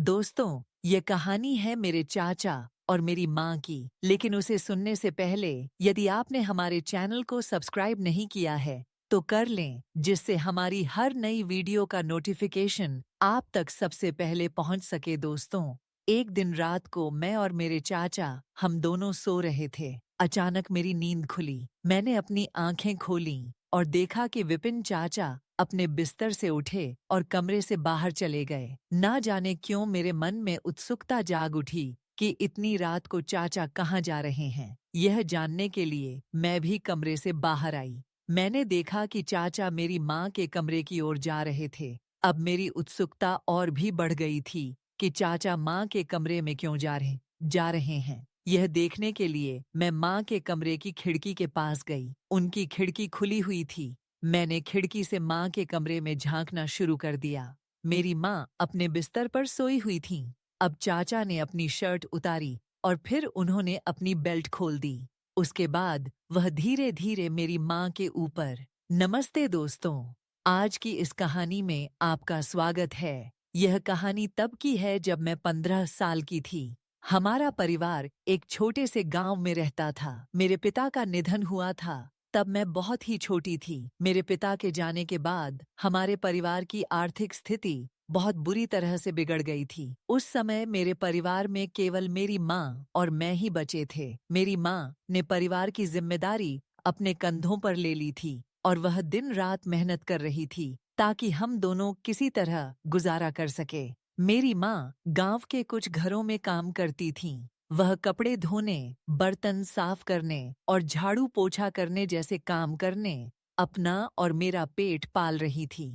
दोस्तों, ये कहानी है मेरे चाचा और मेरी माँ की। लेकिन उसे सुनने से पहले यदि आपने हमारे चैनल को सब्सक्राइब नहीं किया है तो कर लें, जिससे हमारी हर नई वीडियो का नोटिफिकेशन आप तक सबसे पहले पहुंच सके। दोस्तों, एक दिन रात को मैं और मेरे चाचा हम दोनों सो रहे थे। अचानक मेरी नींद खुली। मैंने अपनी आंखें खोली और देखा कि विपिन चाचा अपने बिस्तर से उठे और कमरे से बाहर चले गए। ना जाने क्यों मेरे मन में उत्सुकता जाग उठी कि इतनी रात को चाचा कहाँ जा रहे हैं। यह जानने के लिए मैं भी कमरे से बाहर आई। मैंने देखा कि चाचा मेरी माँ के कमरे की ओर जा रहे थे। अब मेरी उत्सुकता और भी बढ़ गई थी कि चाचा माँ के कमरे में क्यों जा रहे हैं। यह देखने के लिए मैं माँ के कमरे की खिड़की के पास गई। उनकी खिड़की खुली हुई थी। मैंने खिड़की से माँ के कमरे में झांकना शुरू कर दिया। मेरी माँ अपने बिस्तर पर सोई हुई थी। अब चाचा ने अपनी शर्ट उतारी और फिर उन्होंने अपनी बेल्ट खोल दी। उसके बाद वह धीरे धीरे मेरी माँ के ऊपर। नमस्ते दोस्तों, आज की इस कहानी में आपका स्वागत है। यह कहानी तब की है जब मैं 15 साल की थी। हमारा परिवार एक छोटे से गांव में रहता था। मेरे पिता का निधन हुआ था तब मैं बहुत ही छोटी थी। मेरे पिता के जाने के बाद हमारे परिवार की आर्थिक स्थिति बहुत बुरी तरह से बिगड़ गई थी। उस समय मेरे परिवार में केवल मेरी माँ और मैं ही बचे थे। मेरी माँ ने परिवार की जिम्मेदारी अपने कंधों पर ले ली थी और वह दिन रात मेहनत कर रही थी ताकि हम दोनों किसी तरह गुजारा कर सके। मेरी माँ गांव के कुछ घरों में काम करती थी। वह कपड़े धोने, बर्तन साफ करने और झाड़ू पोछा करने जैसे काम करने अपना और मेरा पेट पाल रही थी।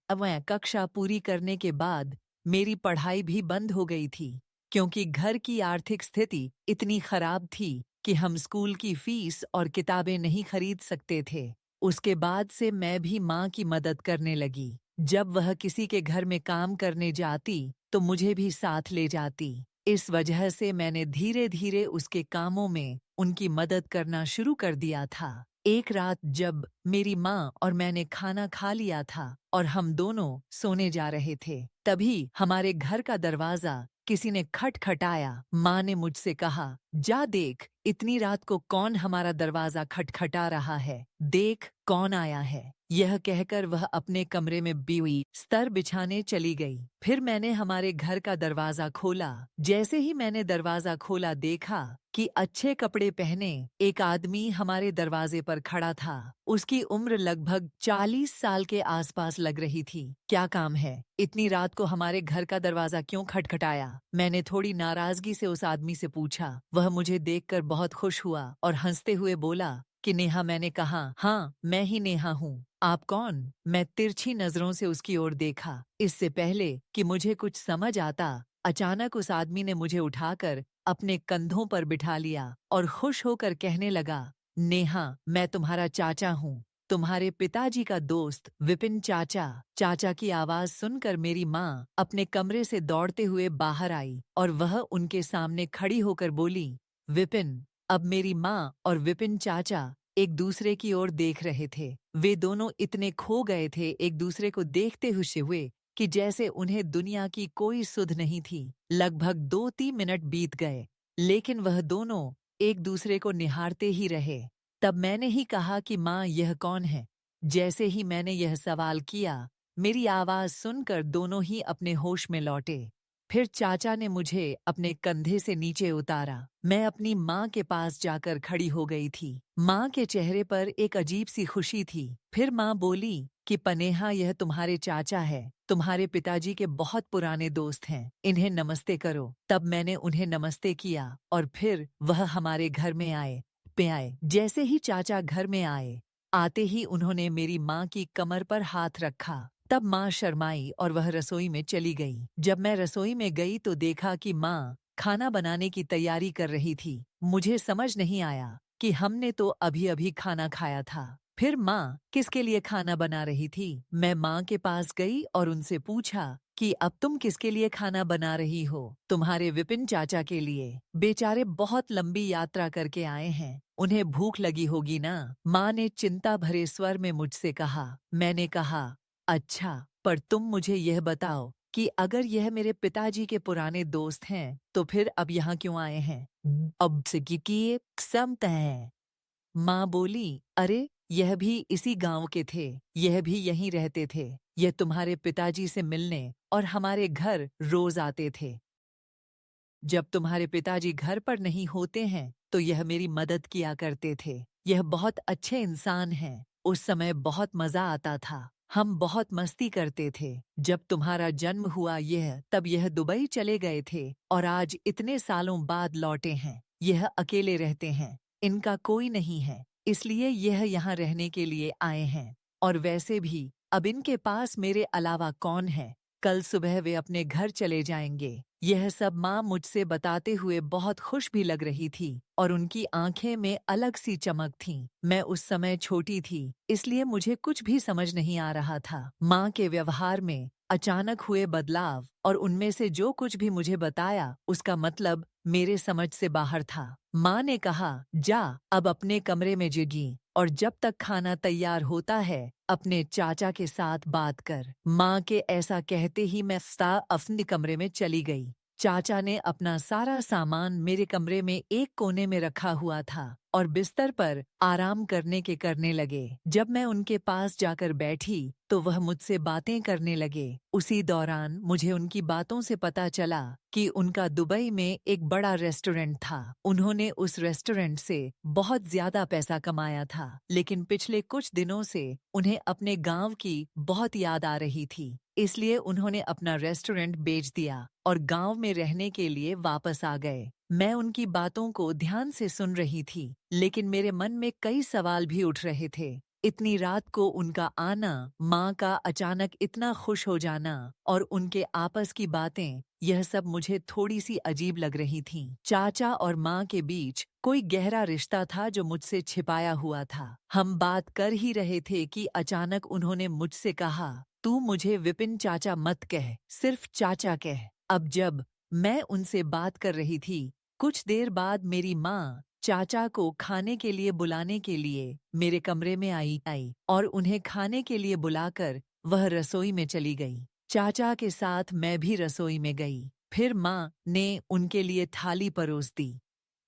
अब मैं कक्षा पूरी करने के बाद मेरी पढ़ाई भी बंद हो गई थी क्योंकि घर की आर्थिक स्थिति इतनी खराब थी कि हम स्कूल की फीस और किताबें नहीं खरीद सकते थे। उसके बाद से मैं भी माँ की मदद करने लगी। जब वह किसी के घर में काम करने जाती तो मुझे भी साथ ले जाती। इस वजह से मैंने धीरे धीरे उसके कामों में उनकी मदद करना शुरू कर दिया था। एक रात जब मेरी माँ और मैंने खाना खा लिया था और हम दोनों सोने जा रहे थे, तभी हमारे घर का दरवाजा किसी ने खटखटाया। माँ ने मुझसे कहा, जा देख, इतनी रात को कौन हमारा दरवाजा खटखटा रहा है, देख कौन आया है। यह कहकर वह अपने कमरे में बिस्तर बिछाने चली गई। फिर मैंने हमारे घर का दरवाजा खोला। जैसे ही मैंने दरवाजा खोला देखा कि अच्छे कपड़े पहने एक आदमी हमारे दरवाजे पर खड़ा था। उसकी उम्र लगभग 40 साल के आसपास लग रही थी। क्या काम है? इतनी रात को हमारे घर का दरवाजा क्यों खटखटाया? मैंने थोड़ी नाराजगी से उस आदमी से पूछा। वह मुझे देखकर बहुत खुश हुआ और हंसते हुए बोला कि नेहा। मैंने कहा, हाँ, मैं ही नेहा हूँ। आप कौन? मैं तिरछी नजरों से उसकी ओर देखा। इससे पहले कि मुझे कुछ समझ आता, अचानक उस आदमी ने मुझे उठाकर अपने कंधों पर बिठा लिया और खुश होकर कहने लगा, नेहा, मैं तुम्हारा चाचा हूँ, तुम्हारे पिताजी का दोस्त विपिन चाचा। चाचा की आवाज सुनकर मेरी माँ अपने कमरे से दौड़ते हुए बाहर आई और वह उनके सामने खड़ी होकर बोली, विपिन। अब मेरी माँ और विपिन चाचा एक दूसरे की ओर देख रहे थे। वे दोनों इतने खो गए थे एक दूसरे को देखते हुए कि जैसे उन्हें दुनिया की कोई सुध नहीं थी। लगभग 2-3 मिनट बीत गए, लेकिन वह दोनों एक दूसरे को निहारते ही रहे। तब मैंने ही कहा कि माँ, यह कौन है? जैसे ही मैंने यह सवाल किया, मेरी आवाज सुनकर दोनों ही अपने होश में लौटे। फिर चाचा ने मुझे अपने कंधे से नीचे उतारा। मैं अपनी माँ के पास जाकर खड़ी हो गई थी। माँ के चेहरे पर एक अजीब सी खुशी थी। फिर माँ बोली कि पनेहा, यह तुम्हारे चाचा है, तुम्हारे पिताजी के बहुत पुराने दोस्त हैं, इन्हें नमस्ते करो। तब मैंने उन्हें नमस्ते किया और फिर वह हमारे घर में आए। जैसे ही चाचा घर में आए, आते ही उन्होंने मेरी माँ की कमर पर हाथ रखा। तब माँ शर्माई और वह रसोई में चली गई। जब मैं रसोई में गई तो देखा कि माँ खाना बनाने की तैयारी कर रही थी। मुझे समझ नहीं आया कि हमने तो अभी अभी खाना खाया था। फिर माँ किसके लिए खाना बना रही थी? मैं माँ के पास गई और उनसे पूछा कि अब तुम किसके लिए खाना बना रही हो? तुम्हारे विपिन चाचा के लिए। बेचारे बहुत लंबी यात्रा करके आए हैं, उन्हें भूख लगी होगी ना? माँ ने चिंता भरे स्वर में मुझसे कहा। मैंने कहा, अच्छा, पर तुम मुझे यह बताओ कि कि अगर यह मेरे पिताजी के पुराने दोस्त हैं तो फिर अब यहाँ क्यों आए हैं? अब से की ये समत है। माँ बोली, अरे यह भी इसी गांव के थे, यह भी यहीं रहते थे, यह तुम्हारे पिताजी से मिलने और हमारे घर रोज आते थे। जब तुम्हारे पिताजी घर पर नहीं होते हैं तो यह मेरी मदद किया करते थे। यह बहुत अच्छे इंसान हैं। उस समय बहुत मजा आता था, हम बहुत मस्ती करते थे। जब तुम्हारा जन्म हुआ तब यह दुबई चले गए थे और आज इतने सालों बाद लौटे हैं। यह अकेले रहते हैं, इनका कोई नहीं है, इसलिए यह यहाँ रहने के लिए आए हैं। और वैसे भी अब इनके पास मेरे अलावा कौन है? कल सुबह वे अपने घर चले जाएंगे। यह सब माँ मुझसे बताते हुए बहुत खुश भी लग रही थी और उनकी आंखें में अलग सी चमक थी। मैं उस समय छोटी थी, इसलिए मुझे कुछ भी समझ नहीं आ रहा था। माँ के व्यवहार में अचानक हुए बदलाव और उनमें से जो कुछ भी मुझे बताया उसका मतलब मेरे समझ से बाहर था। माँ ने कहा, जा अब अपने कमरे में जगी और जब तक खाना तैयार होता है अपने चाचा के साथ बात कर। माँ के ऐसा कहते ही मैं अपने कमरे में चली गई। चाचा ने अपना सारा सामान मेरे कमरे में एक कोने में रखा हुआ था और बिस्तर पर आराम करने लगे। जब मैं उनके पास जाकर बैठी तो वह मुझसे बातें करने लगे। उसी दौरान मुझे उनकी बातों से पता चला कि उनका दुबई में एक बड़ा रेस्टोरेंट था। उन्होंने उस रेस्टोरेंट से बहुत ज्यादा पैसा कमाया था, लेकिन पिछले कुछ दिनों से उन्हें अपने गांव की बहुत याद आ रही थी, इसलिए उन्होंने अपना रेस्टोरेंट बेच दिया और गांव में रहने के लिए वापस आ गए। मैं उनकी बातों को ध्यान से सुन रही थी, लेकिन मेरे मन में कई सवाल भी उठ रहे थे। इतनी रात को उनका आना, माँ का अचानक इतना खुश हो जाना और उनके आपस की बातें, यह सब मुझे थोड़ी सी अजीब लग रही थीं। चाचा और माँ के बीच कोई गहरा रिश्ता था जो मुझसे छिपाया हुआ था। हम बात कर ही रहे थे कि अचानक उन्होंने मुझसे कहा, तू मुझे विपिन चाचा मत कह, सिर्फ चाचा कह। अब जब मैं उनसे बात कर रही थी, कुछ देर बाद मेरी माँ चाचा को खाने के लिए बुलाने के लिए मेरे कमरे में आई और उन्हें खाने के लिए बुलाकर वह रसोई में चली गई। चाचा के साथ मैं भी रसोई में गई। फिर माँ ने उनके लिए थाली परोस दी।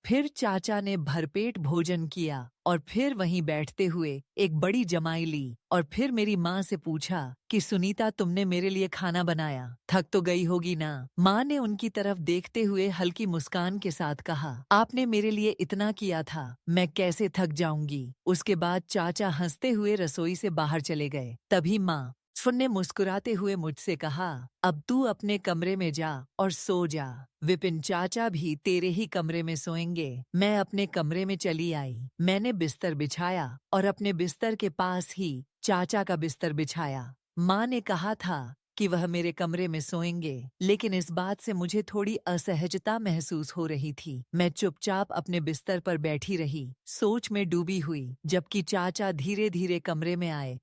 फिर चाचा ने भरपेट भोजन किया और फिर वहीं बैठते हुए एक बड़ी जमाई ली और फिर मेरी माँ से पूछा कि सुनीता, तुमने मेरे लिए खाना बनाया, थक तो गई होगी ना? माँ ने उनकी तरफ देखते हुए हल्की मुस्कान के साथ कहा, आपने मेरे लिए इतना किया था, मैं कैसे थक जाऊंगी। उसके बाद चाचा हंसते हुए रसोई से बाहर चले गए। तभी माँ ने मुस्कुराते हुए मुझसे कहा, अब तू अपने कमरे में जा और सो जा, विपिन चाचा भी तेरे ही कमरे में सोएंगे। मैं अपने कमरे में चली आई। मैंने बिस्तर बिछाया और अपने बिस्तर के पास ही चाचा का बिस्तर बिछाया। माँ ने कहा था कि वह मेरे कमरे में सोएंगे, लेकिन इस बात से मुझे थोड़ी असहजता महसूस हो रही थी। मैं चुपचाप अपने बिस्तर पर बैठी रही, सोच में डूबी हुई, जबकि चाचा धीरे धीरे कमरे में आए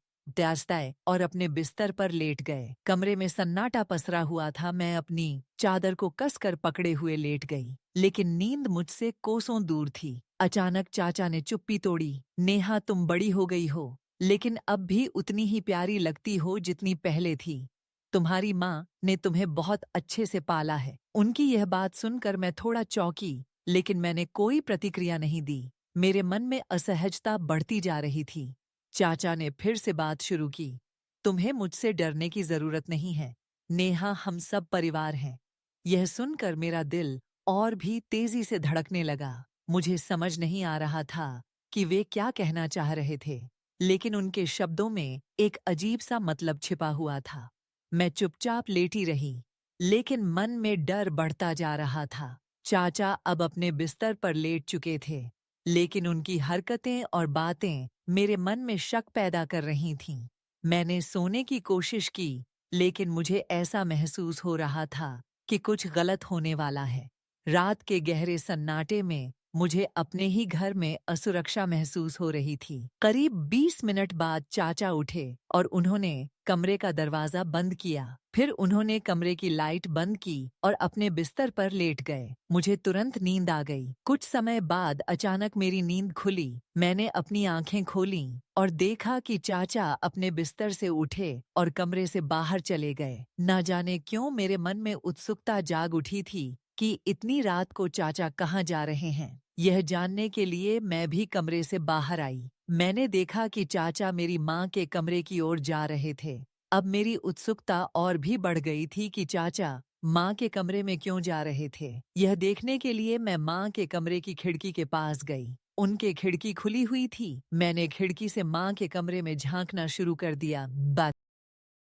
और अपने बिस्तर पर लेट गए। कमरे में सन्नाटा पसरा हुआ था। मैं अपनी चादर को कसकर पकड़े हुए लेट गई, लेकिन नींद मुझसे कोसों दूर थी। अचानक चाचा ने चुप्पी तोड़ी। नेहा, तुम बड़ी हो गई हो, लेकिन अब भी उतनी ही प्यारी लगती हो जितनी पहले थी। तुम्हारी माँ ने तुम्हें बहुत अच्छे से पाला है। उनकी यह बात सुनकर मैं थोड़ा चौंकी, लेकिन मैंने कोई प्रतिक्रिया नहीं दी। मेरे मन में असहजता बढ़ती जा रही थी। चाचा ने फिर से बात शुरू की, तुम्हें मुझसे डरने की जरूरत नहीं है नेहा, हम सब परिवार हैं। यह सुनकर मेरा दिल और भी तेजी से धड़कने लगा। मुझे समझ नहीं आ रहा था कि वे क्या कहना चाह रहे थे, लेकिन उनके शब्दों में एक अजीब सा मतलब छिपा हुआ था। मैं चुपचाप लेटी रही, लेकिन मन में डर बढ़ता जा रहा था। चाचा अब अपने बिस्तर पर लेट चुके थे, लेकिन उनकी हरकतें और बातें मेरे मन में शक पैदा कर रही थीं। मैंने सोने की कोशिश की, लेकिन मुझे ऐसा महसूस हो रहा था कि कुछ गलत होने वाला है। रात के गहरे सन्नाटे में मुझे अपने ही घर में असुरक्षा महसूस हो रही थी। करीब 20 मिनट बाद चाचा उठे और उन्होंने कमरे का दरवाजा बंद किया। फिर उन्होंने कमरे की लाइट बंद की और अपने बिस्तर पर लेट गए। मुझे तुरंत नींद आ गई। कुछ समय बाद अचानक मेरी नींद खुली। मैंने अपनी आंखें खोलीं और देखा कि चाचा अपने बिस्तर से उठे और कमरे से बाहर चले गए। न जाने क्यों मेरे मन में उत्सुकता जाग उठी थी कि इतनी रात को चाचा कहाँ जा रहे हैं। यह जानने के लिए मैं भी कमरे से बाहर आई। मैंने देखा कि चाचा मेरी माँ के कमरे की ओर जा रहे थे। अब मेरी उत्सुकता और भी बढ़ गई थी कि चाचा माँ के कमरे में क्यों जा रहे थे। यह देखने के लिए मैं माँ के कमरे की खिड़की के पास गई। उनके खिड़की खुली हुई थी। मैंने खिड़की से माँ के कमरे में झांकना शुरू कर दिया।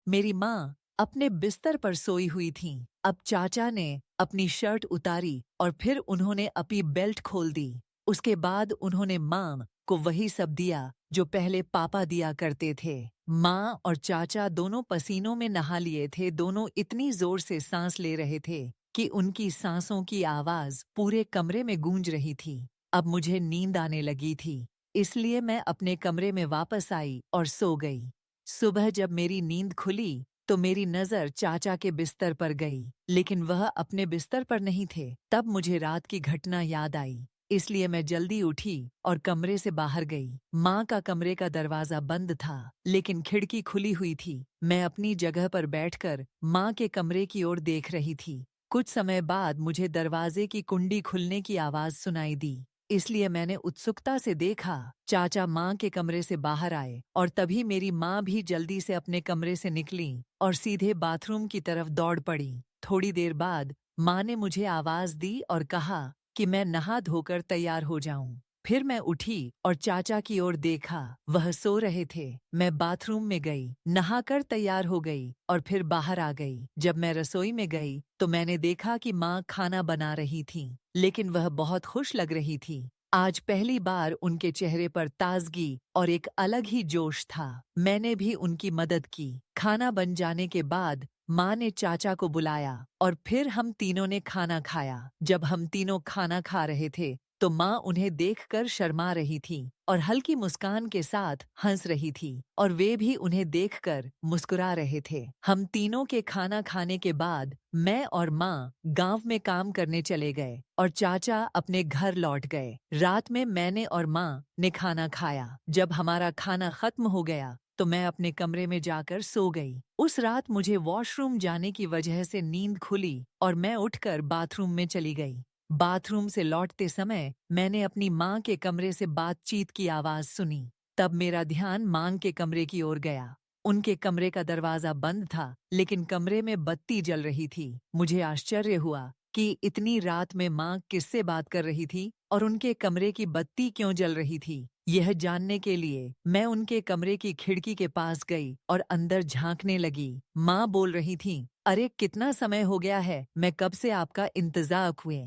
मेरी माँ अपने बिस्तर पर सोई हुई थीं। अब चाचा ने अपनी शर्ट उतारी और फिर उन्होंने अपनी बेल्ट खोल दी। उसके बाद उन्होंने माँ को वही सब दिया जो पहले पापा दिया करते थे। माँ और चाचा दोनों पसीनों में नहा लिए थे। दोनों इतनी जोर से सांस ले रहे थे कि उनकी सांसों की आवाज पूरे कमरे में गूंज रही थी। अब मुझे नींद आने लगी थी, इसलिए मैं अपने कमरे में वापस आई और सो गई। सुबह जब मेरी नींद खुली तो मेरी नजर चाचा के बिस्तर पर गई, लेकिन वह अपने बिस्तर पर नहीं थे। तब मुझे रात की घटना याद आई, इसलिए मैं जल्दी उठी और कमरे से बाहर गई। माँ का कमरे का दरवाजा बंद था, लेकिन खिड़की खुली हुई थी। मैं अपनी जगह पर बैठकर माँ के कमरे की ओर देख रही थी। कुछ समय बाद मुझे दरवाजे की कुंडी खुलने की आवाज सुनाई दी, इसलिए मैंने उत्सुकता से देखा। चाचा माँ के कमरे से बाहर आए और तभी मेरी माँ भी जल्दी से अपने कमरे से निकली और सीधे बाथरूम की तरफ दौड़ पड़ी। थोड़ी देर बाद माँ ने मुझे आवाज दी और कहा कि मैं नहा धोकर तैयार हो जाऊं। फिर मैं उठी और चाचा की ओर देखा। वह सो रहे थे। मैं बाथरूम में गई, नहाकर तैयार हो गई और फिर बाहर आ गई। जब मैं रसोई में गई तो मैंने देखा कि माँ खाना बना रही थी, लेकिन वह बहुत खुश लग रही थी। आज पहली बार उनके चेहरे पर ताजगी और एक अलग ही जोश था। मैंने भी उनकी मदद की। खाना बन जाने के बाद माँ ने चाचा को बुलाया और फिर हम तीनों ने खाना खाया। जब हम तीनों खाना खा रहे थे तो माँ उन्हें देखकर शर्मा रही थी और हल्की मुस्कान के साथ हंस रही थी और वे भी उन्हें देखकर मुस्कुरा रहे थे। हम तीनों के खाना खाने के बाद मैं और माँ गांव में काम करने चले गए और चाचा अपने घर लौट गए। रात में मैंने और माँ ने खाना खाया। जब हमारा खाना खत्म हो गया तो मैं अपने कमरे में जाकर सो गई। उस रात मुझे वॉशरूम जाने की वजह से नींद खुली और मैं उठकर बाथरूम में चली गई। बाथरूम से लौटते समय मैंने अपनी माँ के कमरे से बातचीत की आवाज सुनी। तब मेरा ध्यान माँ के कमरे की ओर गया। उनके कमरे का दरवाजा बंद था, लेकिन कमरे में बत्ती जल रही थी। मुझे आश्चर्य हुआ कि इतनी रात में माँ किससे बात कर रही थी और उनके कमरे की बत्ती क्यों जल रही थी। यह जानने के लिए मैं उनके कमरे की खिड़की के पास गई और अंदर झांकने लगी। माँ बोल रही थी, अरे कितना समय हो गया है, मैं कब से आपका इंतजार हुए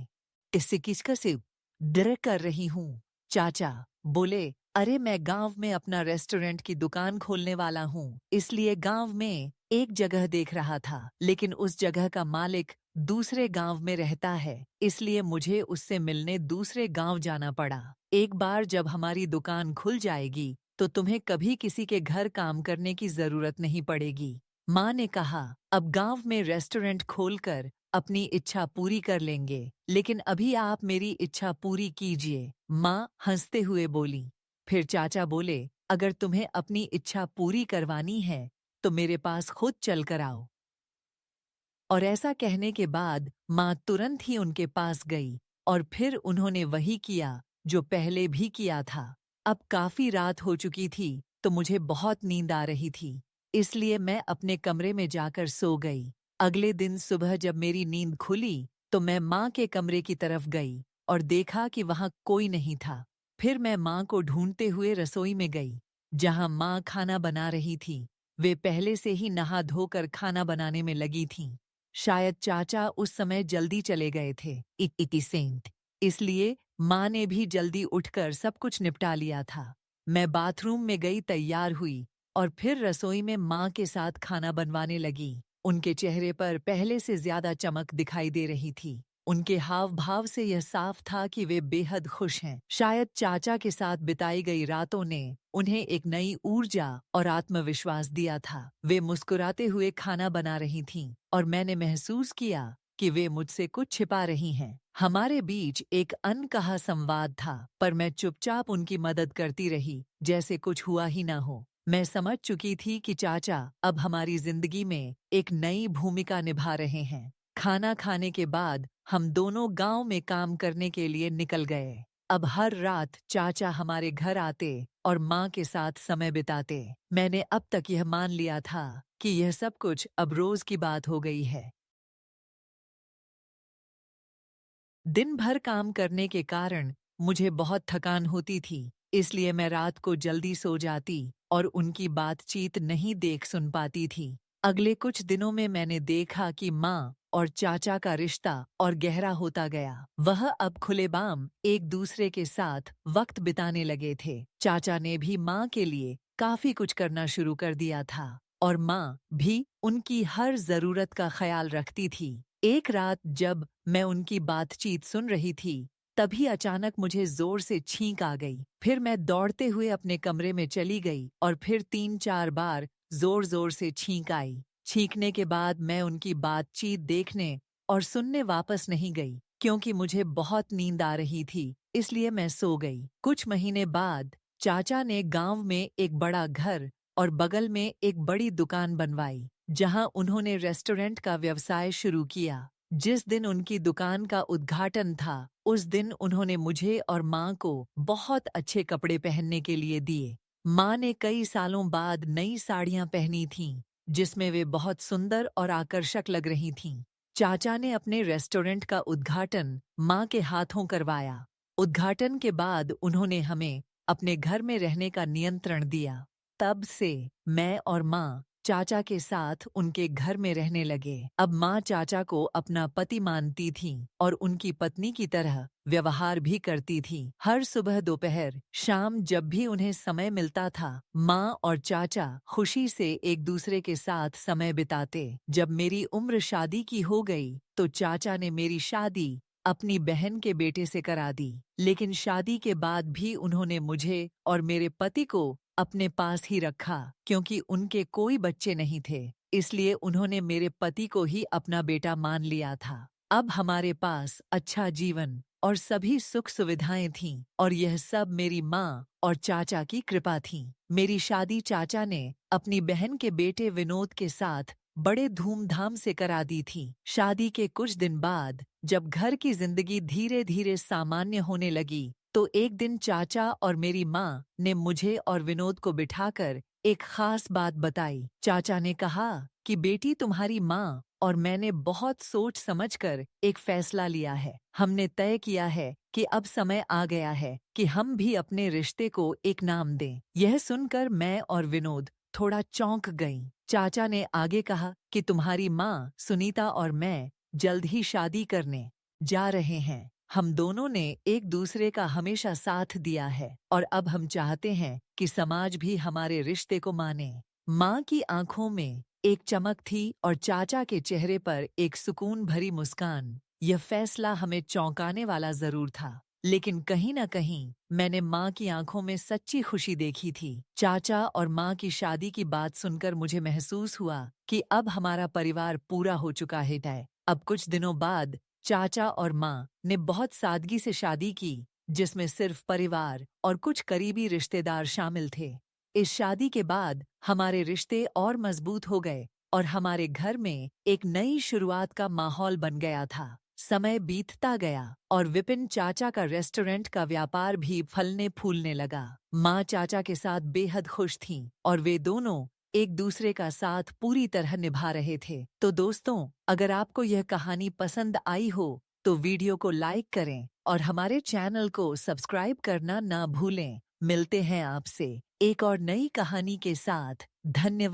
इससे किसका से डर कर रही हूँ। चाचा बोले, अरे मैं गांव में अपना रेस्टोरेंट की दुकान खोलने वाला हूँ, इसलिए गांव में एक जगह देख रहा था, लेकिन उस जगह का मालिक दूसरे गांव में रहता है, इसलिए मुझे उससे मिलने दूसरे गांव जाना पड़ा। एक बार जब हमारी दुकान खुल जाएगी तो तुम्हें कभी किसी के घर काम करने की जरूरत नहीं पड़ेगी। माँ ने कहा, अब गांव में रेस्टोरेंट खोलकर अपनी इच्छा पूरी कर लेंगे, लेकिन अभी आप मेरी इच्छा पूरी कीजिए। माँ हंसते हुए बोली। फिर चाचा बोले, अगर तुम्हें अपनी इच्छा पूरी करवानी है तो मेरे पास खुद चल कर आओ। और ऐसा कहने के बाद माँ तुरंत ही उनके पास गई और फिर उन्होंने वही किया जो पहले भी किया था। अब काफी रात हो चुकी थी तो मुझे बहुत नींद आ रही थी, इसलिए मैं अपने कमरे में जाकर सो गई। अगले दिन सुबह जब मेरी नींद खुली तो मैं माँ के कमरे की तरफ गई और देखा कि वहाँ कोई नहीं था। फिर मैं माँ को ढूंढते हुए रसोई में गई, जहाँ माँ खाना बना रही थी। वे पहले से ही नहा धोकर खाना बनाने में लगी थीं। शायद चाचा उस समय जल्दी चले गए थे, इटी सेंट, इसलिए माँ ने भी जल्दी उठकर सब कुछ निपटा लिया था। मैं बाथरूम में गई, तैयार हुई और फिर रसोई में माँ के साथ खाना बनवाने लगी। उनके चेहरे पर पहले से ज्यादा चमक दिखाई दे रही थी। उनके हाव भाव से यह साफ था कि वे बेहद खुश हैं। शायद चाचा के साथ बिताई गई रातों ने उन्हें एक नई ऊर्जा और आत्मविश्वास दिया था। वे मुस्कुराते हुए खाना बना रही थीं और मैंने महसूस किया कि वे मुझसे कुछ छिपा रही हैं। हमारे बीच एक अनकहा संवाद था, पर मैं चुपचाप उनकी मदद करती रही, जैसे कुछ हुआ ही ना हो। मैं समझ चुकी थी कि चाचा अब हमारी जिंदगी में एक नई भूमिका निभा रहे हैं। खाना खाने के बाद हम दोनों गांव में काम करने के लिए निकल गए। अब हर रात चाचा हमारे घर आते और माँ के साथ समय बिताते। मैंने अब तक यह मान लिया था कि यह सब कुछ अब रोज की बात हो गई है। दिन भर काम करने के कारण मुझे बहुत थकान होती थी, इसलिए मैं रात को जल्दी सो जाती और उनकी बातचीत नहीं देख सुन पाती थी। अगले कुछ दिनों में मैंने देखा कि माँ और चाचा का रिश्ता और गहरा होता गया। वह अब खुलेआम एक दूसरे के साथ वक्त बिताने लगे थे। चाचा ने भी माँ के लिए काफी कुछ करना शुरू कर दिया था और माँ भी उनकी हर जरूरत का ख्याल रखती थी। एक रात जब मैं उनकी बातचीत सुन रही थी, तभी अचानक मुझे जोर से छींक आ गई। फिर मैं दौड़ते हुए अपने कमरे में चली गई और फिर 3-4 बार जोर जोर से छींक आई। छींकने के बाद मैं उनकी बातचीत देखने और सुनने वापस नहीं गई, क्योंकि मुझे बहुत नींद आ रही थी, इसलिए मैं सो गई। कुछ महीने बाद चाचा ने गांव में एक बड़ा घर और बगल में एक बड़ी दुकान बनवाई, जहां उन्होंने रेस्टोरेंट का व्यवसाय शुरू किया। जिस दिन उनकी दुकान का उद्घाटन था, उस दिन उन्होंने मुझे और माँ को बहुत अच्छे कपड़े पहनने के लिए दिए। माँ ने कई सालों बाद नई साड़ियाँ पहनी थीं, जिसमें वे बहुत सुंदर और आकर्षक लग रही थीं। चाचा ने अपने रेस्टोरेंट का उद्घाटन माँ के हाथों करवाया। उद्घाटन के बाद उन्होंने हमें अपने घर में रहने का नियंत्रण दिया। तब से मैं और माँ चाचा के साथ उनके घर में रहने लगे। अब माँ चाचा को अपना पति मानती थी और उनकी पत्नी की तरह व्यवहार भी करती थी। हर सुबह, दोपहर, शाम जब भी उन्हें समय मिलता था, माँ और चाचा खुशी से एक दूसरे के साथ समय बिताते। जब मेरी उम्र शादी की हो गई, तो चाचा ने मेरी शादी अपनी बहन के बेटे से करा दी। लेकिन शादी के बाद भी उन्होंने मुझे और मेरे पति को अपने पास ही रखा, क्योंकि उनके कोई बच्चे नहीं थे। इसलिए उन्होंने मेरे पति को ही अपना बेटा मान लिया था। अब हमारे पास अच्छा जीवन और सभी सुख सुविधाएं थीं, और यह सब मेरी माँ और चाचा की कृपा थी। मेरी शादी चाचा ने अपनी बहन के बेटे विनोद के साथ बड़े धूमधाम से करा दी थी। शादी के कुछ दिन बाद जब घर की जिंदगी धीरे धीरे सामान्य होने लगी, तो एक दिन चाचा और मेरी माँ ने मुझे और विनोद को बिठाकर एक खास बात बताई। चाचा ने कहा कि बेटी, तुम्हारी माँ और मैंने बहुत सोच समझकर एक फैसला लिया है। हमने तय किया है कि अब समय आ गया है कि हम भी अपने रिश्ते को एक नाम दें। यह सुनकर मैं और विनोद थोड़ा चौंक गईं। चाचा ने आगे कहा कि तुम्हारी माँ सुनीता और मैं जल्द ही शादी करने जा रहे हैं। हम दोनों ने एक दूसरे का हमेशा साथ दिया है और अब हम चाहते हैं कि समाज भी हमारे रिश्ते को माने। माँ की आंखों में एक चमक थी और चाचा के चेहरे पर एक सुकून भरी मुस्कान। यह फैसला हमें चौंकाने वाला जरूर था, लेकिन कहीं न कहीं मैंने माँ की आंखों में सच्ची खुशी देखी थी। चाचा और माँ की शादी की बात सुनकर मुझे महसूस हुआ कि अब हमारा परिवार पूरा हो चुका है। अब कुछ दिनों बाद चाचा और माँ ने बहुत सादगी से शादी की, जिसमें सिर्फ परिवार और कुछ करीबी रिश्तेदार शामिल थे। इस शादी के बाद हमारे रिश्ते और मजबूत हो गए और हमारे घर में एक नई शुरुआत का माहौल बन गया था। समय बीतता गया और विपिन चाचा का रेस्टोरेंट का व्यापार भी फलने फूलने लगा। माँ चाचा के साथ बेहद खुश थीं और वे दोनों एक दूसरे का साथ पूरी तरह निभा रहे थे। तो दोस्तों, अगर आपको यह कहानी पसंद आई हो, तो वीडियो को लाइक करें और हमारे चैनल को सब्सक्राइब करना ना भूलें। मिलते हैं आपसे एक और नई कहानी के साथ। धन्यवाद।